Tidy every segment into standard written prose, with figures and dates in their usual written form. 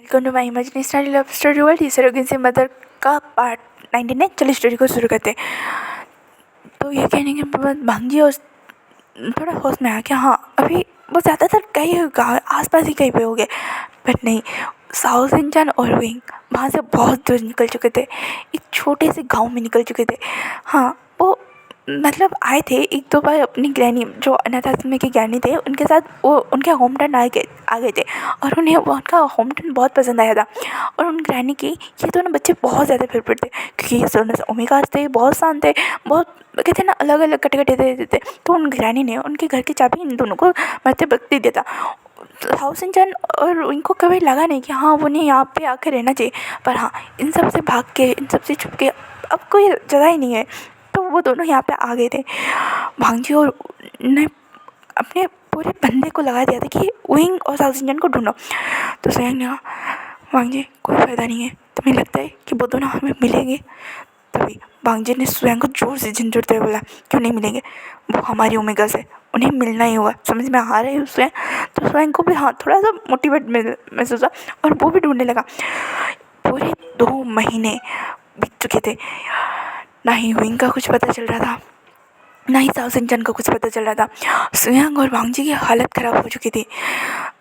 Welcome to my imaginary love story world. ईसरोगन से mother का पार्ट 99। चलिए स्टोरी को शुरू करते हैं। तो ये कहने के बाद भांजी और थोड़ा होश में आया कि हाँ अभी वो ज़्यादातर कहीं गाँव आसपास ही कहीं पे हो गए, बट नहीं, साउथ इंजन और विंग वहाँ से बहुत दूर निकल चुके थे, एक छोटे से गांव में निकल चुके थे। हाँ वो मतलब आए थे एक दो बार अपनी ग्रैनी, जो अनाथ आश्रम के ग्रैनी थे, उनके साथ वो उनके होम टाउन आ गए थे और उन्हें उनका होम टाउन बहुत पसंद आया था। और उन ग्रैनी की ये दोनों बच्चे बहुत ज़्यादा फेवरेट थे, क्योंकि ये दोनों ओमेगास थे, बहुत शांत थे, बहुत कहते ना अलग अलग कटे कटे थे। तो उन ग्रैनी ने उनके घर की चाबी इन दोनों को मरते वक्त दे दिया था। हाउस इंजन और इनको कभी लगा नहीं कि हाँ उन्हें यहाँ पे आकर रहना चाहिए, पर हाँ इन सब से भाग के, इन सब से छुप के, अब कोई जगह ही नहीं है, तो वो दोनों यहाँ पे आ गए थे। भांजी और ने अपने पूरे बंदे को लगा दिया था कि विंग और साउथ इंजन को ढूंढो। तो स्वयं ने कहा भांजी कोई फ़ायदा नहीं है, तुम्हें लगता है कि वो दोनों हमें मिलेंगे? तभी भांजी ने स्वयं को जोर से झंझोड़ते हुए बोला क्यों नहीं मिलेंगे, वो हमारी ओमेगा से, उन्हें मिलना ही होगा। समझ में आ रहे है स्वयं? तो स्वयं को भी हाँ थोड़ा सा मोटिवेट महसूस हुआ और वो भी ढूंढने लगा। पूरे 2 महीने बीत चुके थे, ना ही विंग का कुछ पता चल रहा था, ना ही साउथ इंजन का कुछ पता चल रहा था। स्वयं और भांजी की हालत ख़राब हो चुकी थी।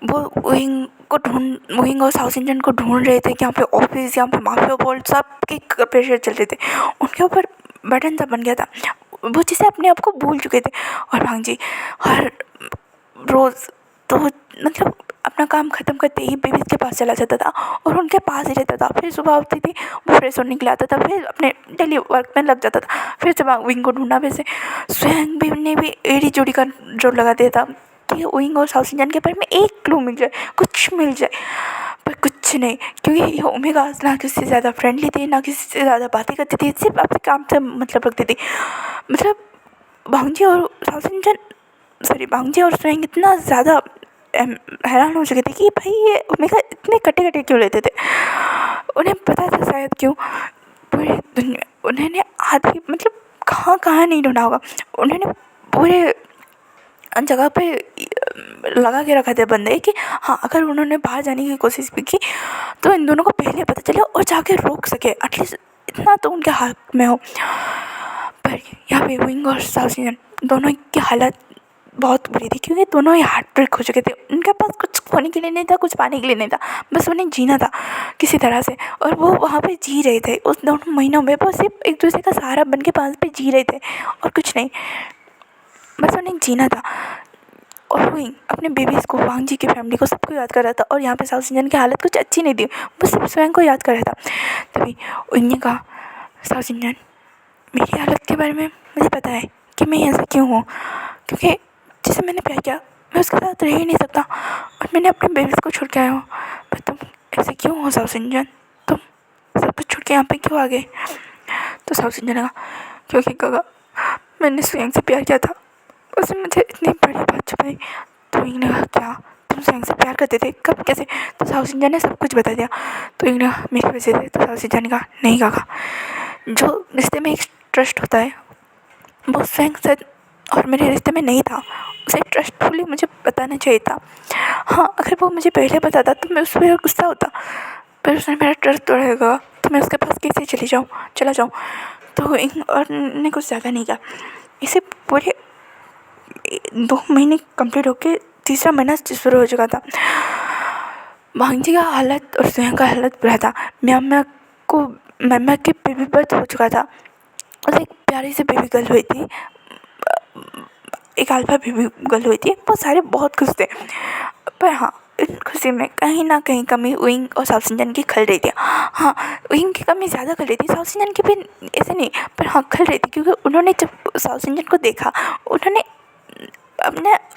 वो विंग और साउथ इंजन को ढूंढ रहे थे कि यहाँ पे ऑफिस, यहाँ पे माफिया बोल्ट, सब के प्रेशर चल रहे थे, उनके ऊपर बटन सा बन गया था, वो जिसे अपने आप को भूल चुके थे। और भांजी हर रोज़ तो मतलब अपना काम ख़त्म करते ही बेबीज़ के पास चला जाता था और उनके पास ही रहता था। फिर सुबह होती थी, वो फ्रेश होने के लिए आता था, फिर अपने डेली वर्क में लग जाता था, फिर सुबह विंग को ढूंढना। वैसे स्वयं भी ने भी एड़ी जोड़ी का जोड़ लगा दिया था कि विंग और साउथ इंजन के बारे में एक क्लू मिल जाए, कुछ मिल जाए, पर कुछ नहीं, क्योंकि ये ओमेगा ना किसी से ज़्यादा फ्रेंडली थी, ना किसी से ज़्यादा बातें करती थी, सिर्फ अपने काम से मतलब रखती थी। मतलब भांजी और साउथ इंजन भांजी और स्वयं इतना ज़्यादा हैरान हो चुके थे कि भाई ये ओमेगा इतने कटे कटे क्यों लेते थे। उन्हें पता था शायद क्यों, पूरे दुनिया उन्होंने आधी मतलब कहाँ कहाँ नहीं ढूंढा होगा, उन्होंने पूरे जगह पे लगा के रखा था बंदे कि हाँ अगर उन्होंने बाहर जाने की कोशिश भी की तो इन दोनों को पहले पता चले और जाके रोक सके, एटलीस्ट इतना तो उनके हाथ में हो। पर यहाँ पे विंग और साउथ इंजन दोनों की हालत बहुत बुरी थी, क्योंकि दोनों ही हार्ट ब्रेक हो चुके थे। उनके पास कुछ खोने के लिए नहीं था, कुछ पाने के लिए नहीं था, बस उन्हें जीना था किसी तरह से, और वो वहाँ पे जी रहे थे उस 2 महीनों में, वो सिर्फ एक दूसरे का सहारा बन के पास पे जी रहे थे और कुछ नहीं, बस उन्हें जीना था। और वही अपने बेबीज़ को, वांग जी की फैमिली को, सबको याद कर रहा था। और यहाँ पे साउथ इंजन की हालत कुछ अच्छी नहीं थी, वो सिर्फ स्वयं को याद कर रहा था। तभी उन्होंने कहा साउथ इंजन मेरी हालत के बारे में मुझे पता है कि मैं ऐसा क्यों हूँ, क्योंकि जिसे मैंने प्यार किया मैं उसके साथ रह ही नहीं सकता और मैंने अपने बेबीज़ को छोड़ के आया हूँ। पर तुम ऐसे क्यों हो साउथ इंजन, तुम सब कुछ छोड़ के यहाँ पे क्यों आ गए? तो साउथ इंजन कहा क्योंकि काका मैंने स्वयं से प्यार किया था, उसने मुझे इतनी बड़ी बात छुपाई। तो इन्होंने कहा क्या तुम स्वयं से प्यार करते थे, कब, कैसे? तो साउथ इंजन ने सब कुछ बता दिया। तो इन्होंने कहा मेरी वजह से। तो साउथ इंजन ने कहा नहीं काका, जो रिश्ते में एक ट्रस्ट होता है वो स्वयं से और मेरे रिश्ते में नहीं था, उसे ट्रस्टफुली मुझे बताना चाहिए था। हाँ अगर वो मुझे पहले बताता तो मैं उस पर गुस्सा होता, पर उसने मेरा ट्रस्ट तोड़ेगा तो मैं उसके पास कैसे चला जाऊँ। तो और ने कुछ ज़्यादा नहीं कहा। इसे पूरे 2 महीने कंप्लीट होके 3रा महीना शुरू हो चुका था। भांजी का हालत और स्वयं का हालत बुरा था। म्यामा की बेबी बर्थ हो चुका था, उसे एक प्यारी सी बेबी गर्ल हुई थी, एक अल्फा बेबी गर्ल हुई थी। वो सारे बहुत खुश थे, पर हाँ इन खुशी में कहीं ना कहीं कमी विंग और साउथ इंजन की खल रही थी। हाँ विंग की कमी ज़्यादा खल रही थी, साउथ इंजन की भी ऐसे नहीं, पर हाँ खल रही थी, क्योंकि उन्होंने जब साउथ इंजन को देखा उन्होंने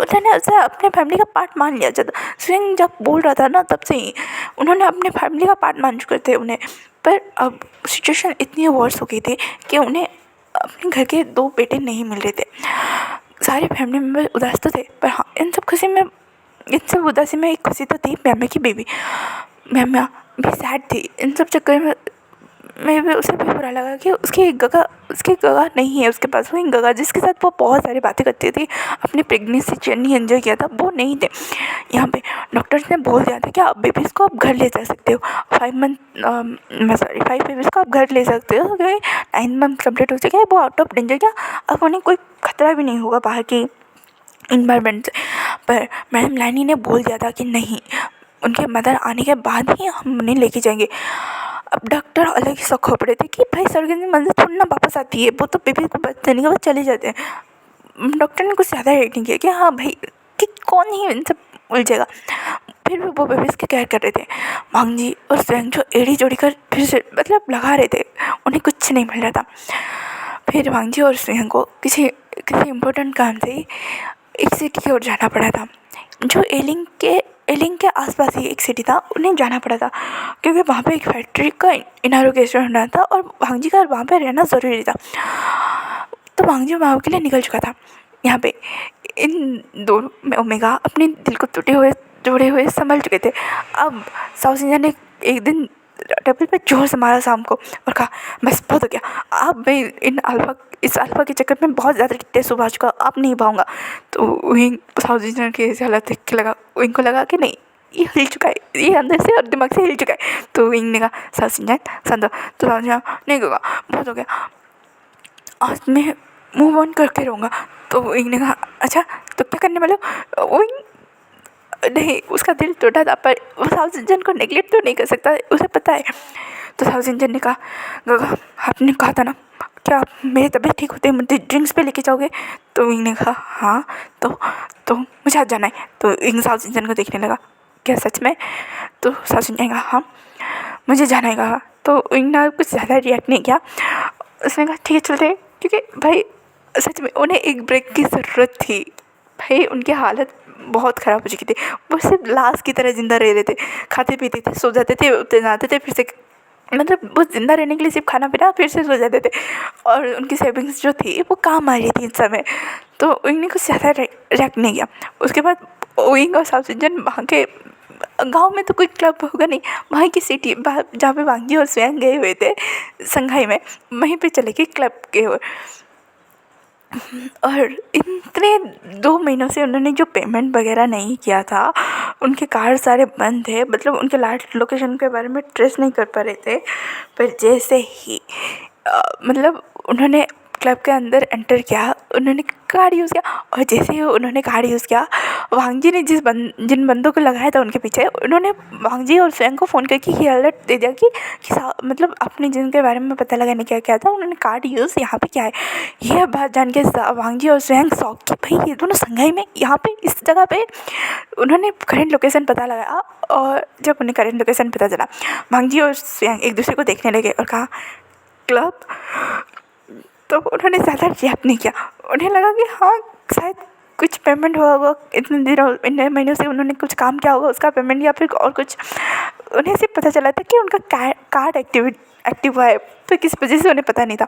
उसे अपने फैमिली का पार्ट मान लिया। जब स्वयं जब बोल रहा था ना तब से ही उन्होंने अपने फैमिली का पार्ट मान चुके थे उन्हें। पर अब सिचुएशन इतनी वर्स हो गई थी कि उन्हें अपने घर के 2 बेटे नहीं मिल रहे थे। सारे फैमिली मेम्बर उदास तो थे, पर हाँ इन सब उदासी में एक खुशी तो थी, म्यामा की बेबी। म्यामा भी सैड थी इन सब चक्कर में। में भी उसे भी बुरा लगा कि उसकी गगा नहीं है उसके पास, वही गगा जिसके साथ वो बहुत सारी बातें करती थी, अपनी प्रेगनेंसी जर्नी एंजॉय किया था, वो नहीं थे। यहाँ पे डॉक्टर्स ने बोल दिया था कि आप बेबीज़ को आप घर ले जा सकते हो, 5 बेबीज़ को आप घर ले सकते हो, क्योंकि 9 मंथ कंप्लीट हो चुके हैं, वो आउट ऑफ डेंजर, क्या अब उन्हें कोई खतरा भी नहीं होगा बाहर की इन्वायरमेंट से। पर मैडम लाइनी ने बोल दिया था कि नहीं, उनके मदर आने के बाद ही हम उन्हें लेके जाएंगे। अब डॉक्टर अलग ही शौक हो पड़े थे कि भाई सर्जरी मंदिर थोड़ी ना वापस आती है, वो तो बेबी को बच देने के बाद चले जाते हैं। डॉक्टर ने कुछ ज़्यादा रेट नहीं किया कि हाँ भाई कि कौन ही इन सब उलझेगा। फिर भी वो बेबीज़ की केयर कर रहे थे। मांगजी और स्वयं जो एड़ी जोड़ी कर फिर से मतलब लगा रहे थे, उन्हें कुछ नहीं मिल रहा था। फिर मांगजी और स्वयं को किसी इम्पोर्टेंट काम से एक सिटी की ओर जाना पड़ा था, जो एलिंग के आसपास ही एक सिटी था, उन्हें जाना पड़ा था क्योंकि वहाँ पे एक फैक्ट्री का इनॉग्रेशन होना था और वांगजी का वहाँ पे रहना ज़रूरी था। तो वांगजी वहाँ के लिए निकल चुका था। यहाँ पे इन दोनों में ओमेगा अपने दिल को जोड़े हुए संभल चुके थे। अब साउथ इंडिया ने एक दिन टेबल पे जोर से मारा शाम को और कहा बस बहुत हो गया, अब मैं इस अल्फा के चक्कर में बहुत ज़्यादा टेस्ट उबाल चुका, अब नहीं पाऊँगा। तो वहीं साउथ इंडियन की ऐसी हालत देख के इनको लगा कि नहीं, ये हिल चुका है, ये अंदर से और दिमाग से हिल चुका है। तो विंग ने कहा साउथ इंडियन शांत हो। तो साउथ इंडियन नहीं होगा, बहुत हो गया, आज मैं मूव ऑन करके रहूँगा। तो विंग ने कहा अच्छा तो क्या करने वाले हो। विंग नहीं, उसका दिल टूटा था पर वो साउथ इंडियन को नेगलेक्ट तो नहीं कर सकता, उसे पता है। तो साउथ इंडियन ने कहा गगा आपने कहा था ना क्या आप मेरी तबीयत ठीक होते मुझे ड्रिंक्स पे लेके जाओगे। तो विंग ने कहा हाँ तो मुझे आज जाना है। तो विंग साउथ इंडियन को देखने लगा क्या सच में। तो साउथ इंडियन ने कहा हाँ मुझे जाना है। कहा तो विंग ने कुछ ज़्यादा रिएक्ट नहीं किया, उसने कहा ठीक है चलते हैं, क्योंकि भाई सच में उन्हें एक ब्रेक की ज़रूरत थी। भाई उनकी हालत बहुत ख़राब हो चुकी थी, वो सिर्फ लाश की तरह ज़िंदा रह रहे थे, खाते पीते थे, सो जाते थे, उठते जाते थे, फिर से मतलब वो ज़िंदा रहने के लिए सिर्फ खाना पीना फिर से सो जाते थे। और उनकी सेविंग्स जो थी वो काम आ रही थी इस समय। तो विंग ने कुछ ज़्यादा रिएक्ट नहीं किया। उसके बाद विंग और साउथ इंडियन वहाँ के गांव में तो कोई क्लब होगा नहीं, वहाँ की सिटी जहाँ पे वांगी और स्वयं गए हुए थे संघाई में, वहीं पे चले गए क्लब के ओर। और इतने 2 महीनों से उन्होंने जो पेमेंट वगैरह नहीं किया था, उनके कार्ड सारे बंद थे, मतलब उनके लास्ट लोकेशन के बारे में ट्रेस नहीं कर पा रहे थे। पर जैसे ही मतलब उन्होंने क्लब के अंदर एंटर किया, उन्होंने कार्ड यूज़ किया, और जैसे ही उन्होंने कार्ड यूज़ किया, वांगजी ने जिन बंदों को लगाया था उनके पीछे, उन्होंने वांगजी और स्वयं को फ़ोन करके ये अलर्ट दे दिया कि मतलब आपने जिनके बारे में पता लगाने क्या किया था उन्होंने कार्ड यूज़ यहाँ पे किया है। यह बात जान के वांगजी और स्वयं शौक कि भाई ये दोनों संघाई में यहाँ पे इस जगह पे। उन्होंने करेंट लोकेशन पता लगाया, और जब उन्हें करेंट लोकेशन पता चला, वांगजी और स्वयं एक दूसरे को देखने लगे और कहा क्लब। तो उन्होंने ज़्यादा रिएक्ट नहीं किया, उन्हें लगा कि हाँ शायद कुछ पेमेंट हुआ होगा, इतने महीनों से उन्होंने कुछ काम किया होगा उसका पेमेंट, या फिर और कुछ। उन्हें सिर्फ पता चला था कि उनका कार्ड एक्टिव हुआ है, तो किस वजह से उन्हें पता नहीं था।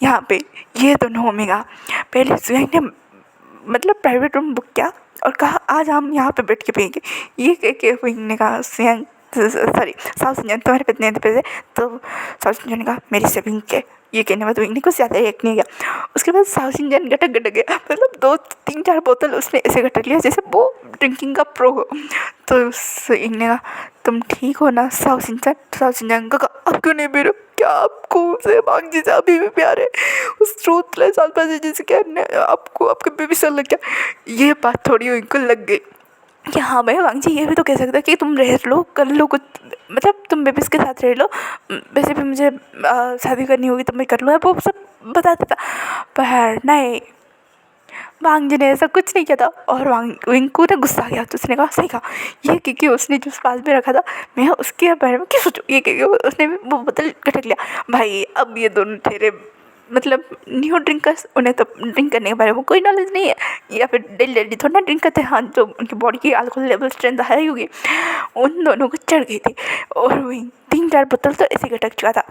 यहाँ पे ये दोनों ओमेगा पहले स्वयं ने मतलब प्राइवेट रूम बुक किया और कहा आज हम यहाँ पे बैठ के पिएंगे। ये कह के विंग ने कहा स्वयं सॉरी साउथ इंडियन तुम्हारे कितने पैसे। तो साउथ इंडियन ने कहा मेरी सेविंग के। ये कहने बाद विंग ने कुछ ज़्यादा रिएक्ट नहीं किया। उसके बाद साउथ इंडियन गटक गया, मतलब 2-3-4 बोतल उसने ऐसे गटक लिया जैसे वो ड्रिंकिंग का प्रो हो। तो विंग ने कहा तुम ठीक हो ना साउथ इंडियन। तो साउथ इंडियन का अब क्यों नहीं मेरे, क्या आपको उसे वांगजी से अभी भी प्यार है, उस ट्रूथलेस अल्फा से जैसे क्या आपको आपके बेबी से लग गया। ये बात थोड़ी उनको लग गई कि हाँ भाई वांगजी ये भी तो कह सकता है कि तुम रह लो कर लो कुछ, मतलब तुम बेबीज़ के साथ रह लो, वैसे भी मुझे शादी करनी होगी तो मैं कर लूँगा, वो सब बता देता। पर नहीं, वांगजी ने ऐसा कुछ नहीं किया था। और विंग को ना गुस्सा आ गया, तो उसने कहा सही कहा, ये क्योंकि उसने जूस पास में रखा था मैं उसके बारे में क्या सोचूं, ये क्योंकि उसने भी वो बोतल गटक लिया। भाई अब ये दोनों ठहरे मतलब न्यू ड्रिंकर्स, उन्हें तो ड्रिंक करने के बारे में कोई नॉलेज नहीं है, या फिर डेली थोड़ा ना ड्रिंक करते हैं। हाँ जो उनकी बॉडी की अल्कोहल लेवल स्ट्रेंथ हाई होगी, उन दोनों को चढ़ गई थी। और वही 3-4 बोतल तो ऐसे गटक चुका था।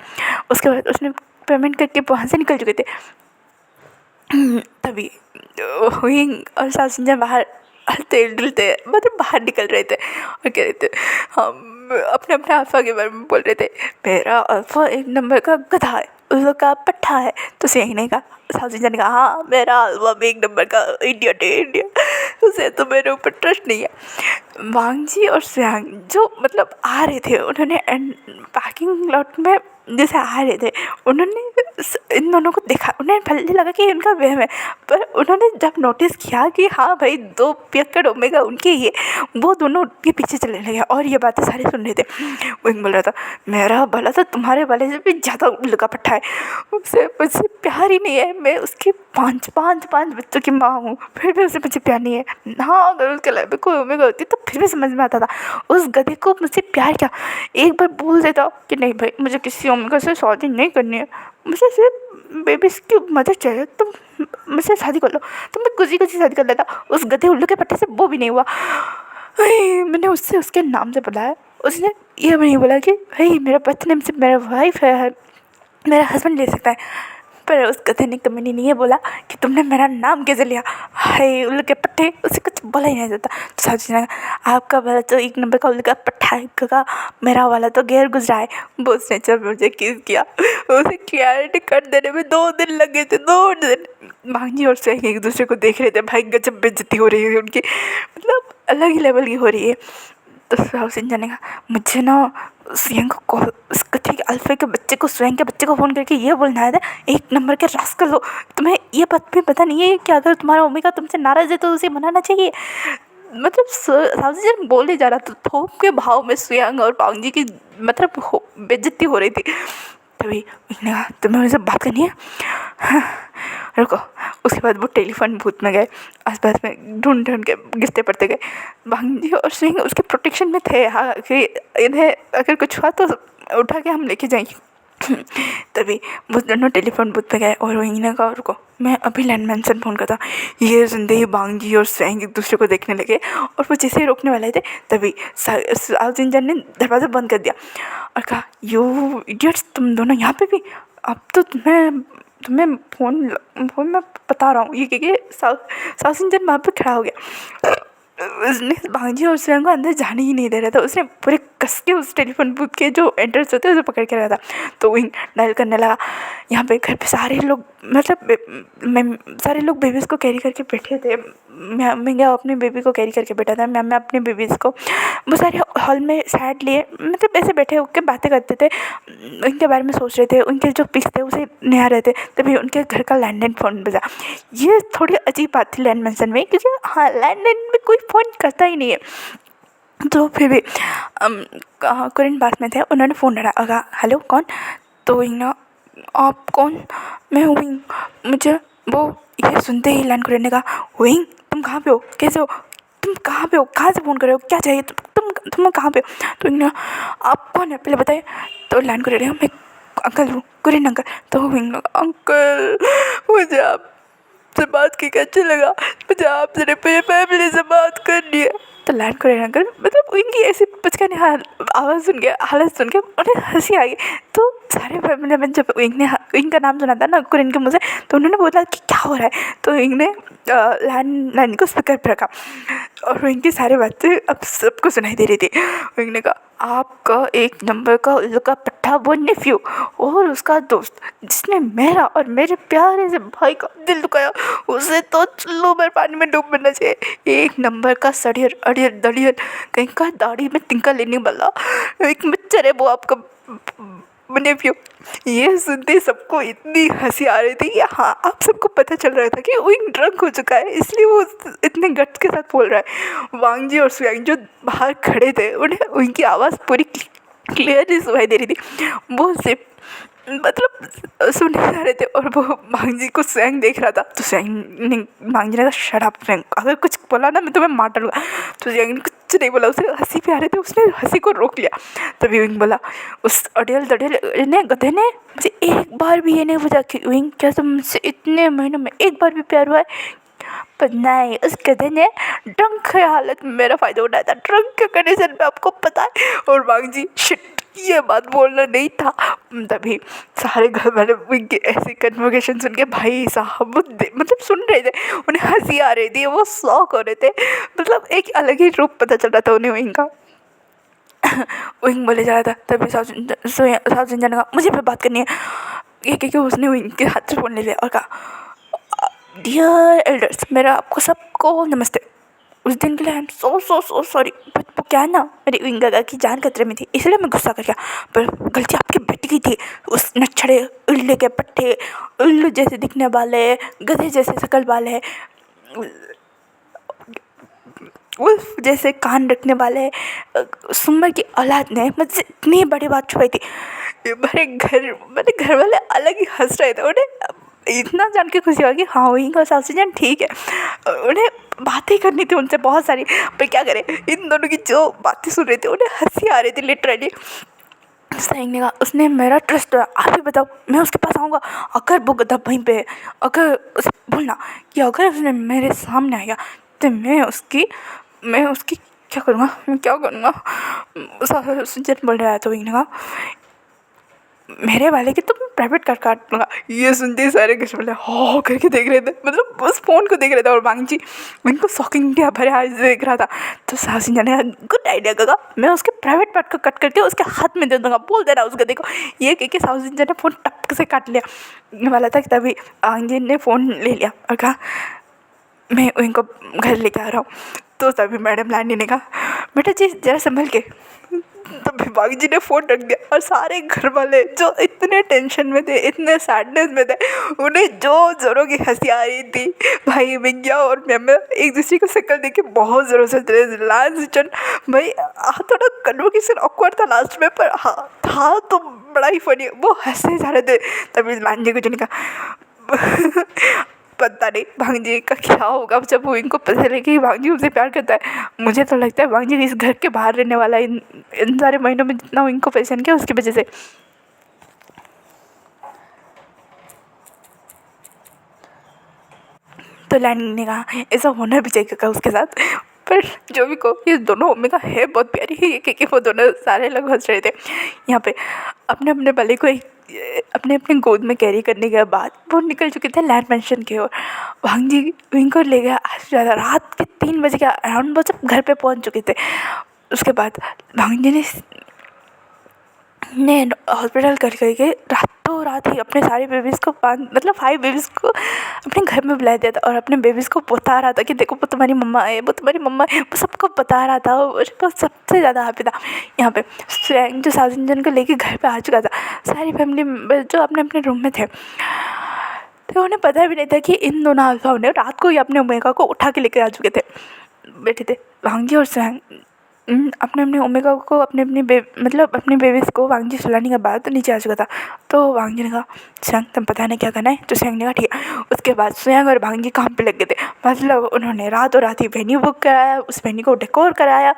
उसके बाद उसने पेमेंट करके वहाँ से निकल चुके थे। तभी विंग और साउथ इंडियन बाहर हलते डुलते मतलब बाहर निकल रहे थे और कह रहे थे हाँ अपने अपने अल्फ़ा के बारे में बोल रहे थे। मेरा अल्फ़ा एक नंबर का गधा है, उस लोग का पट्ठा है। तो सही ने कहा, साउथ ने कहा हाँ मेरा अल्फ़ा भी एक नंबर का इडियट है, इडियट, उसे तो मेरे ऊपर ट्रस्ट नहीं है। वांगजी और श्रेयांग जो मतलब आ रहे थे, उन्होंने पार्किंग लॉट में जैसे आ रहे थे, उन्होंने इन दोनों को देखा, उन्हें पहले लगा कि इनका वहम है, पर उन्होंने जब नोटिस किया कि हाँ भाई 2 पियक्कड़ ओमेगा उनके ही है, वो दोनों उनके पीछे चलने लगे और ये बातें सारे सुन रहे थे। वो बोल रहा था मेरा भला तो तुम्हारे वाले से भी ज़्यादा लुका पट्टा है, उसे मुझसे प्यार ही नहीं है, मैं उसकी पाँच बच्चों की माँ हूँ, फिर भी उसे मुझे प्यार नहीं है। हाँ अगर उसके लाइफ में कोई ओमेगा होती तो फिर भी समझ में आता था। उस गधे को मुझसे प्यार क्या, एक बार बोल देता कि नहीं भाई मुझे किसी ओमेगा से शादी नहीं करनी है, मुझे सिर्फ बेबीज़ की मदद चाहिए, तुम मुझसे शादी कर लो, तो मैं कुछ ही शादी कर लेता। उस गधे उल्लू के पट्टे से वो भी नहीं हुआ। मैंने उससे उसके नाम से बुलाया, उसने ये भी नहीं बोला कि भाई मेरा पति नेम से मेरा वाइफ है, मेरा हस्बैंड ले सकता है। पर उस गधे ने कभी नहीं बोला कि तुमने मेरा नाम कैसे लिया। हाय उल्लू के पट्टे, उसे कुछ बोला ही नहीं जाता। तो सोचना आपका वाला तो एक नंबर का उल्लू का पट्टा है का, मेरा वाला तो गैर गुजरा है। वो उसने जब मुझे किस किया, उसे क्लैरिटी कर देने में 2 दिन लगे थे, 2 दिन। मांगी और से एक दूसरे को देख रहे थे, भाई गजब बेइज्जती हो रही है उनकी, मतलब अलग ही लेवल की हो रही है। तो साउथ जाने का मुझे ना स्वयं को उस कथी के अल्फे के बच्चे को, स्वयं के बच्चे को फ़ोन करके ये बोलना है एक नंबर के रास्कल हो, तुम्हें ये बात भी पता नहीं है कि अगर तुम्हारा ओमेगा तुमसे नाराज़ है तो उसे मनाना चाहिए। मतलब साउथ बोल ही जा रहा था, थोक के भाव में स्वयं और पांगजी की मतलब बेइज्जती हो रही थी। तभी उसने कहा तुम्हें मुझसे बात करनी है, हाँ रुको। उसके बाद वो टेलीफोन बूथ में गए, आसपास में ढूंढ के गिरते पड़ते गए। भांजी और सिंह उसके प्रोटेक्शन में थे, हाँ कि इन्हें अगर कुछ हुआ तो उठा के हम लेके जाएंगे। तभी वो दोनों टेलीफोन बूथ पे गए और वहीं ने कहा रुको मैं अभी लैंडमैन से फ़ोन करता। ये सुनते ही बांगी और स्वयं एक दूसरे को देखने लगे और वो जैसे ही रोकने वाले थे तभी साउथ इंजन ने दरवाज़ा बंद कर दिया और कहा यू इडियट्स, तुम दोनों यहाँ पे भी, अब तो तुम्हें फ़ोन में बता रहा हूँ। ये क्योंकि साउथ इंजन वहाँ पे खड़ा हो गया। उसने भांजी और स्वयं को अंदर जाने ही नहीं दे रहा था, उसने पूरे कस के उस टेलीफोन बूथ के जो एंट्रेंस होते हैं उसे पकड़ के रखा था। तो विंग डायल करने लगा। यहाँ पे घर पे सारे लोग मतलब सारे लोग बेबीज़ को कैरी करके बैठे थे। मैं अपने बेबी को कैरी करके बैठा था, मैं अपने बेबीज़ को, वो सारे हॉल में साइड लिए मतलब ऐसे बैठे होकर बातें करते थे, उनके बारे में सोच रहे थे, उनके जो पिक्स थे उसे निहार रहे थे। तभी उनके घर का लैंडलाइन फ़ोन बजा। ये थोड़ी अजीब बात थी लैंड मेंशन में, क्योंकि हाँ लैंडलाइन में कोई फ़ोन करता ही नहीं है। तो फिर भी कोरियन पास में थे, उन्होंने फ़ोन लगा, हेलो कौन? तो ना आप कौन? मैं विंग, मुझे वो ये सुनते ही लैंड कोरियन ने कहा विंग तुम कहाँ पे हो, कैसे हो, तुम कहाँ पे हो, कहाँ से फ़ोन कर रहे हो, क्या चाहिए, तुम कहाँ पे हो? तो ना आप कौन है पहले बताइए। तो लैंड कोरियन मैं अंकल हूँ, कोरियन अंकल। तो विंग अंकल मुझे आपसे बात की अच्छा लगा, मुझे आपसे मेरे फैमिली से बात करनी है। तो लैंड कोरियन अंकल मतलब इनकी ऐसी बचकानी आवाज़ सुन के, हालत सुन के उन्हें हंसी आई। तो सारे फैमिली में जब इनका नाम सुना था ना कोरियन के मुँह से, तो उन्होंने बोला कि क्या हो रहा है। तो इनने लैंड को स्पीकर पर रखा और इनकी सारी बातें अब सबको सुनाई दे रही थी। इनने कहा आपका एक नंबर का उल्लू का पट्टा वो नेफ्यू और उसका दोस्त जिसने मेरा और मेरे प्यारे से भाई का दिल दुखाया, उसे तो चुल्लू में पानी में डूब मरना चाहिए। एक नंबर का सड़ियर अड़ियर दड़ियर कहीं का दाढ़ी में तिनका लेने वाला एक मच्छर है वो आपका नेफ्यू। ये सुनते सबको इतनी हंसी आ रही थी कि हाँ आप सबको पता चल रहा था कि वो ड्रंक हो चुका है, इसलिए वो इतने गट्स के साथ बोल रहा है। वांगजी और सुयांग जो बाहर खड़े थे उन्हें उनकी आवाज़ पूरी क्लियरली सुनाई दे रही थी। वो सिर्फ मतलब सुनने जा रहे थे और वो मांगजी को स्वयं देख रहा था। तो स्वयं ने मांगजी ने कहा शट अप स्वयं, अगर कुछ बोला ना मैं तुम्हें मार डालूंगा। तो स्वयं ने कुछ नहीं बोला, उसे हंसी पे आ रहे थे, उसने हंसी को रोक लिया। तभी विंग बोला उस अड़ियल दड़ियल ने गधे ने मुझे एक बार भी ये नहीं पूछा कि विंग क्या तुमसे इतने महीनों में एक बार भी प्यार हुआ है? पर नहीं, उस गधे ने ड्रंक की हालत में मेरा फ़ायदा उठाया था, ड्रंक के कंडीशन में आपको पता है। और मांगजी शिट ये बात बोलना नहीं था। तभी सारे घर वाले उनके ऐसी कन्वर्सेशन सुन के भाई साहब मतलब सुन रहे थे, उन्हें हंसी आ रही थी, वो शौक हो रहे थे, मतलब एक अलग ही रूप पता चल रहा था उन्हें इनका। विंग बोले जा रहा था, तभी साउथ इंडियन ने कहा मुझे पे बात करनी है। ये क्योंकि उसने विंग के हाथ से फ़ोन ले लिया और कहा डियर एल्डर्स, मेरा आपको सबको नमस्ते। उस दिन के लिए I am so sorry, but वो क्या है ना, मेरी विंग की जान खतरे में थी, इसलिए मैं गुस्सा कर गया। पर गलती आपकी बेटी की थी। उस नच्छड़े उल्ले के पट्टे, उल्लू जैसे दिखने वाले, गधे जैसे शक्ल वाले, उल्फ जैसे कान रखने वाले सुम्बर की औलाद ने मुझसे इतनी बड़ी बात छुपाई थी। मेरे घर वाले अलग ही हंस रहे थे। उन्हें इतना जान के खुशी हुआ कि हाँ वही का साउथ इंडियन ठीक है। उन्हें बातें करनी थी उनसे बहुत सारी, पर क्या करें, इन दोनों की जो बातें सुन रहे थे उन्हें हंसी आ रही थी लिटरली। सही ने कहा उसने मेरा ट्रस्ट है, आप ही बताओ, मैं उसके पास आऊँगा। अगर वो गधा वहीं पे, अगर उसे बोलना कि अगर उसने मेरे सामने आया तो मैं उसकी क्या करूँगा, मैं क्या करूँगा। सुजन बोल रहा है तो इन्हें कहा मेरे वाले की तो मैं प्राइवेट कार काट दूँगा। ये सुनते ही सारे कुछ बोले हो करके देख रहे थे, मतलब उस फ़ोन को देख रहे थे। और मांगजी उनको शॉकिंग इंडिया भरे आज देख रहा था। तो सासिन जाने गुड आइडिया गगा, मैं उसके प्राइवेट पार्ट को कट करके उसके हाथ में दे दूँगा, बोल देना उसको। देखो ये कह के साउथ इंडिया ने फ़ोन टपक से काट लिया वाला था। तभी आंजी ने फ़ोन ले लिया और कहा मैं उनको घर लेके आ रहा हूँ। तो तभी मैडम लानी ने कहा बेटा जी ज़रा संभल के। तभी बागी जी ने फ़ोन रख दिया और सारे घर वाले जो इतने टेंशन में थे, इतने सैडनेस में थे, उन्हें जो ज़ोरों की हंसी आ रही थी। भाई भैया और मैं एक दूसरे की शक्ल देख के बहुत ज़ोरों से लास्ट भाई थोड़ा कन्वर्सेशन ऑकवर्ड था लास्ट में, पर हाँ था तो बड़ा ही फनी, वो हंसे जा रहे थे। तभी लान जी को जो कहा पता नहीं भांजी का क्या होगा जब वो इनको पता चले कि भांजी उनसे प्यार करता है। मुझे तो लगता है भांजी इस घर के बाहर रहने वाला इन सारे महीनों में जितना वो इनको परेशान किया उसकी वजह से। तो लैंड ने कहा ऐसा होना भी चाहिए उसके साथ। पर जो भी को ये दोनों ओमेगा है बहुत प्यारी है, ये क्योंकि वो दोनों सारे लोग हंस रहे थे। यहाँ पे अपने अपने बल्ले को अपने अपने गोद में कैरी करने के बाद वो निकल चुके थे लैंड मेंशन की ओर। भांजी विंग ले गया आज ज़्यादा रात के 3 बजे के अराउंड वो सब घर पे पहुँच चुके थे। उसके बाद भांजी ने हॉस्पिटल कर करके रातों रात ही अपने सारे बेबीज़ को मतलब 5 बेबीज़ को अपने घर में बुलाया दिया था और अपने बेबीज़ को बता रहा था कि देखो वो तुम्हारी मम्मा है, वो तुम्हारी मम्मा है, वो सबको बता रहा था। वो सबसे ज़्यादा हैप्पी था। यहाँ पे स्वयं जो साउथ इंडियन को लेके घर पे आ चुका था, सारी फैमिली जो अपने अपने रूम में थे, तो उन्हें पता भी नहीं था कि इन दोनों अल्फाओं ने रात को ही अपने ओमेगा को उठा के लेकर आ चुके थे। बैठे थे भांगी और स्वयं अपने अपने ओमेगा को अपने बेबीज़ को वांगजी सुलाने के बाद नीचे आ चुका था। तो वांगजी ने कहा स्वयं तुम पता नहीं क्या करना है। तो स्वयं ने कहा ठीक है। उसके बाद स्वयं और भांगजी काम पे लग गए थे। मतलब उन्होंने रातों रात ही वेन्यू बुक कराया, उस वेन्यू को डेकोर कराया।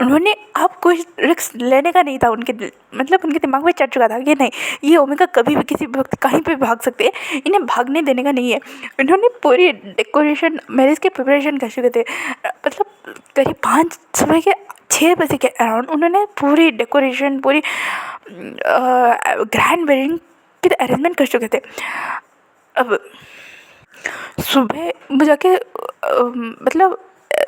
उन्होंने अब कोई रिस्क लेने का नहीं था उनके दिमाग में चढ़ चुका था कि नहीं ये ओमेगा कभी भी किसी वक्त कहीं पे भाग सकते हैं, इन्हें भागने देने का नहीं है। इन्होंने पूरी डेकोरेशन मैरिज के प्रिपरेशन कर चुके थे। मतलब करीब 5 सुबह के 6 बजे के अराउंड उन्होंने पूरी डेकोरेशन पूरी ग्रैंड वेडिंग की अरेंजमेंट कर चुके थे। अब सुबह वो जाके मतलब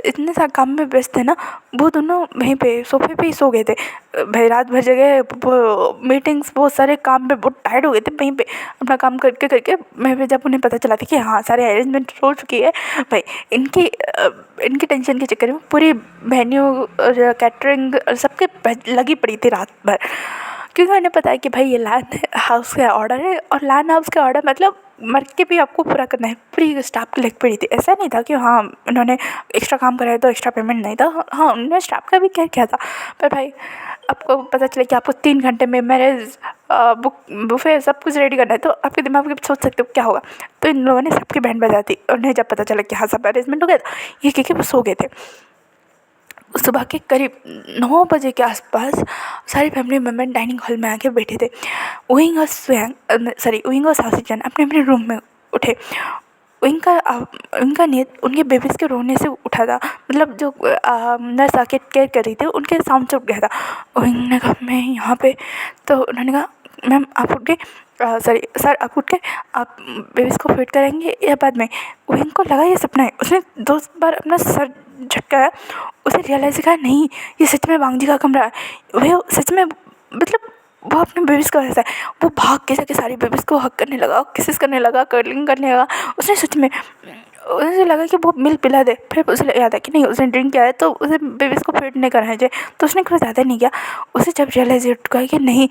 इतने सारे काम में व्यस्त थे ना, वो दोनों वहीं पे सोफे पे ही सो गए थे। भाई रात भर जगह वो मीटिंग्स बहुत सारे काम में बहुत टायर्ड हो गए थे। वहीं पे अपना काम करके करके मैं जब उन्हें पता चला था कि हाँ सारे अरेंजमेंट हो चुकी है, भाई इनकी टेंशन के चक्कर में पूरी वेन्यू और कैटरिंग और सबके लगी पड़ी थी रात भर। क्योंकि उन्हें पता है कि भाई ये लैंड हाउस का ऑर्डर है और लैंड हाउस का ऑर्डर मतलब मर के भी आपको पूरा करना है। पूरी स्टाफ की लग पड़ी थी। ऐसा नहीं था कि हाँ उन्होंने एक्स्ट्रा काम कराया तो एक्स्ट्रा पेमेंट नहीं था। हाँ उन्होंने स्टाफ का भी क्या किया था। पर भाई आपको पता चले कि आपको 3 घंटे में मैरिज बुफे सब कुछ रेडी करना है, तो आपके दिमाग में सोच सकते हो क्या होगा। तो इन लोगों ने सबकी बैंड बजा दी। उन्हें जब पता चला कि हाँ सब अरेंजमेंट हो गया था, ये क्योंकि वो सो गए थे। सुबह के करीब 9 बजे के आसपास सारी फैमिली मेम्बर डाइनिंग हॉल में आके बैठे थे। विंग और सासिजन अपने अपने रूम में उठे। उनका नींद उनके बेबीज़ के रोने से उठा था। मतलब जो नर्स आके केयर कर रही थी उनके साउंड से उठ गया था। विंग ने कहा मैं यहाँ पे, तो उन्होंने कहा मैम आप उठ के सर आप उठ के आप बेबीज़ को फीड करेंगे या बाद में। विंग को लगा ये सपना है। उसने 2 बार अपना सर झटका है, उसे रियलाइज़ कहा नहीं ये सच में वांग जी का कमरा है। वह सच में मतलब वो अपने बेबीज़ का वैसा है, वो भाग के जाके सारी बेबीज़ को हग करने लगा, किसेस करने लगा, कर्लिंग करने लगा। उसने सच में उसे लगा कि वो मिल्क पिला दे, फिर उसे याद है कि नहीं उसने ड्रिंक किया है तो उसे बेबीज़ को फीड नहीं करना चाहिए, तो उसने कुछ ज़्यादा नहीं किया। उसे जब रियलाइज़ हुआ कि नहीं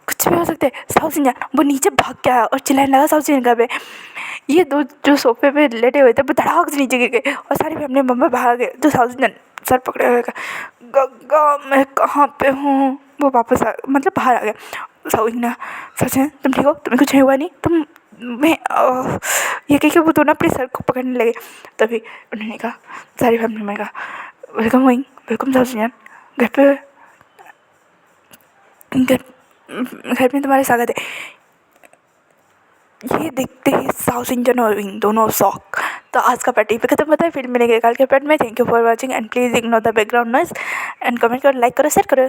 कुछ भी हो सकता है, साउथ इंडियन, वो नीचे भाग के आया और चिल्लाने लगा साउथ इंडियन का पे। ये दो जो सोफे पे लेटे हुए थे वो धड़ाक से नीचे गिर गए और सारी फैमिली मम्मा बाहर आ गए। जो साउथ इंडियन सर पकड़े हुए गग्गा मैं कहाँ पे हूँ, वो वापस आ मतलब बाहर आ गया। साउथ इंडियन सच है तुम ठीक हो, तुम्हें कुछ नहीं हुआ नहीं, तुम मैं ये कह के वो दोनों अपने सर को पकड़ने लगे। तभी उन्होंने कहा सारी फैमिली में कहा welcome wing, welcome south Indian, घर पे घर में तुम्हारे स्वागत है। ये देखते ही साउथ इंडियन और विंग दोनों शॉक। तो आज का पार्ट यहीं पे खत्म होता है, फिर मिलेंगे कल के पार्ट में। Thank you for watching and please ignore the background noise and comment करो, लाइक करो, शेयर करो।